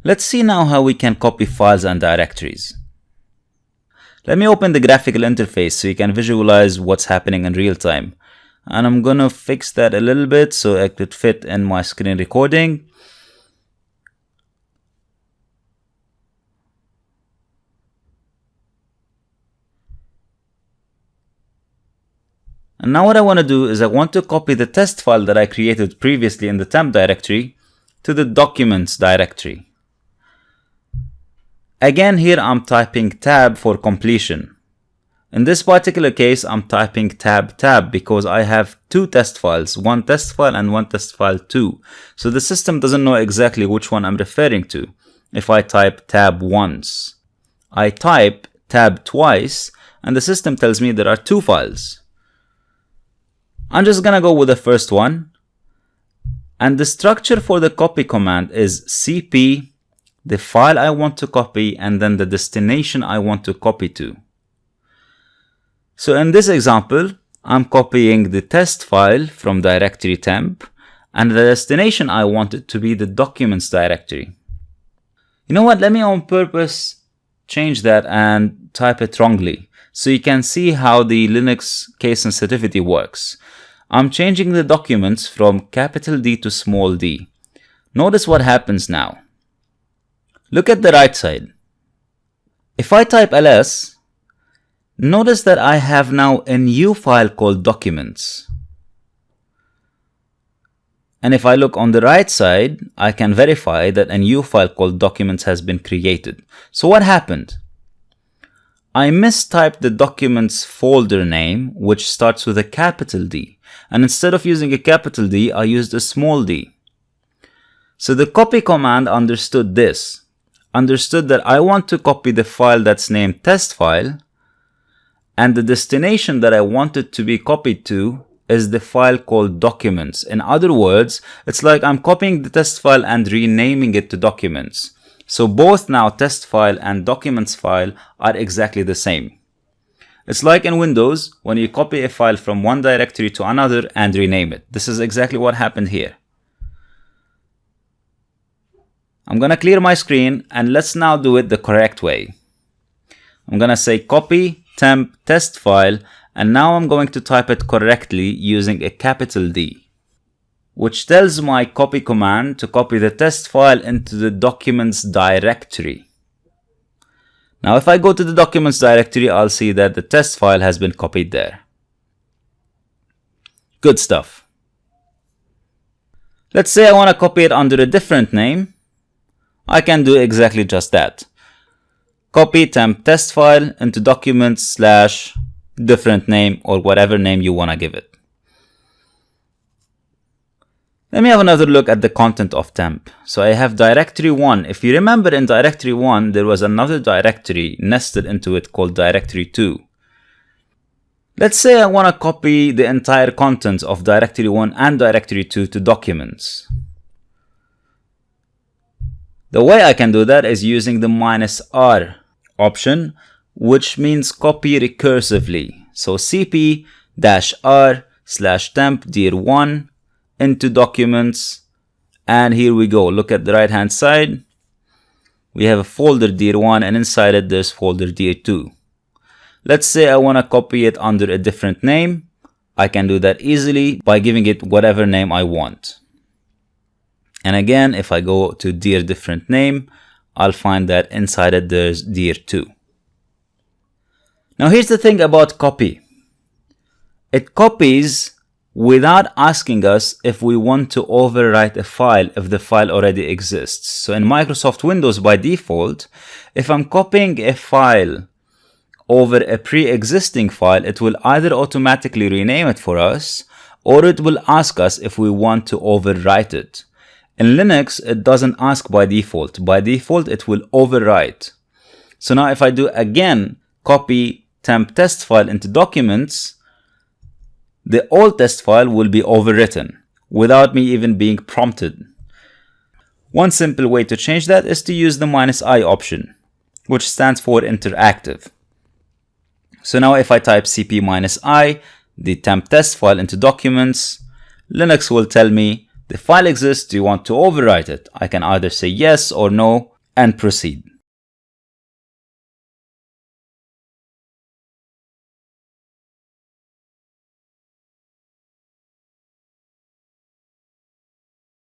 Let's see now how we can copy files and directories. Let me open the graphical interface so you can visualize what's happening in real time. And I'm gonna fix that a little bit so it could fit in my screen recording. And now what I want to do is I want to copy the test file that I created previously in the temp directory to the documents directory. Again, here I'm typing tab for completion. In this particular case, I'm typing tab because I have two test files, one test file and one test file 2. So the system doesn't know exactly which one I'm referring to. If I type tab once, I type tab twice, and the system tells me there are two files. I'm just gonna go with the first one. And the structure for the copy command is cp, the file I want to copy, and then the destination I want to copy to. So in this example, I'm copying the test file from directory temp, and the destination I want it to be the documents directory. You know what? Let me on purpose change that and type it wrongly so you can see how the Linux case sensitivity works. I'm changing the documents from capital D to small d. Notice what happens now. Look at the right side. If I type ls, notice that I have now a new file called documents. And if I look on the right side, I can verify that a new file called documents has been created. So what happened? I mistyped the documents folder name, which starts with a capital D. And instead of using a capital D, I used a small d. So the copy command understood this. Understood that I want to copy the file that's named test file, and the destination that I want it to be copied to is the file called documents. In other words, it's like I'm copying the test file and renaming it to documents. So both now test file and documents file are exactly the same. It's like in Windows when you copy a file from one directory to another and rename it. This is exactly what happened here. I'm gonna clear my screen and let's now do it the correct way. I'm gonna say copy temp test file, and now I'm going to type it correctly using a capital D, which tells my copy command to copy the test file into the documents directory. Now if I go to the documents directory, I'll see that the test file has been copied there. Good stuff. Let's say I want to copy it under a different name. I can do exactly just that. Copy temp test file into documents / different name, or whatever name you want to give it. Let me have another look at the content of temp. So I have directory 1. If you remember, in directory 1, there was another directory nested into it called directory 2. Let's say I want to copy the entire contents of directory 1 and directory 2 to documents. The way I can do that is using the -r option, which means copy recursively. So cp-r/temp dir1 into documents, and here we go. Look at the right hand side. We have a folder dir1, and inside it there's folder dir2. Let's say I want to copy it under a different name. I can do that easily by giving it whatever name I want. And again, if I go to dir different name, I'll find that inside it there's dir2. Now here's the thing about copy. It copies without asking us if we want to overwrite a file if the file already exists. So in Microsoft Windows, by default, if I'm copying a file over a pre-existing file, it will either automatically rename it for us, or it will ask us if we want to overwrite it. In Linux, it doesn't ask by default. By default, it will overwrite. So now if I do again, copy temp test file into documents, the old test file will be overwritten without me even being prompted. One simple way to change that is to use the -i option, which stands for interactive. So now if I type cp-i, the temp test file into documents, Linux will tell me The file exists, do you want to overwrite it? I can either say yes or no and proceed.